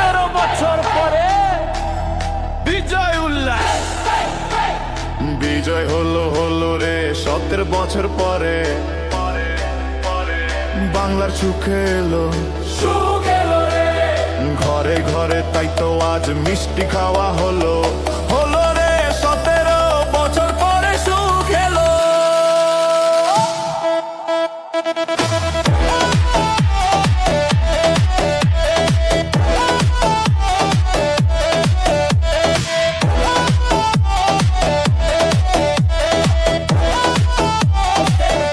17 বছর পরে বিজয় উল্লাস। বিজয় হলো রে 17 বছর পরে, বাংলার সুখ এলো, সুখ এলো রে। ঘরে ঘরে তাই তো আজ মিষ্টি খাওয়া হলো রে 17 বছর পরে সুখ এলো।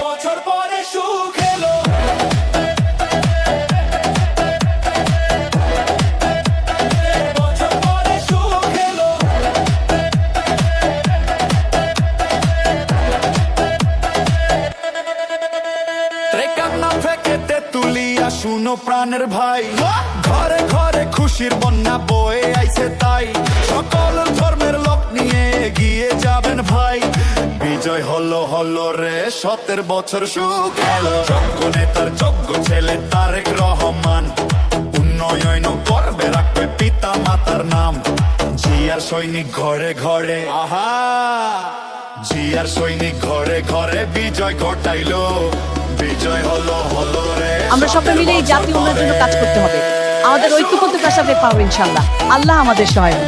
বছর পরে সুখ এলো। বছর পরে সুখ এলো। কান্না ফেকেতে তুলিয়া শুনো প্রাণের ভাই, ঘরে ঘরে খুশির বন্যা বয়ে আইছে তাই, সকল ধর্মের লোক নিয়ে এগিয়ে যাবেন ভাই। বিজয় হলো রে 17 বছর সুখ এলো। যোগ্য নেতার যোগ্য ছেলে তারেক রহমান, উন্নয়ন করবে রাখবে পিতা মাতার নাম। জিয়ার সৈনিক ঘরে ঘরে, আহা জিয়ার সৈনিক ঘরে ঘরে বিজয় ঘটাইলো। বিজয় হলো রে। আমরা সবাই মিলে এই জাতীয় উন্নয়নের জন্য কাজ করতে হবে। আমাদের ঐক্যবদ্ধ প্রস্তাবে পাবো ইনশাআল্লাহ। আল্লাহ আমাদের সহায় হোন।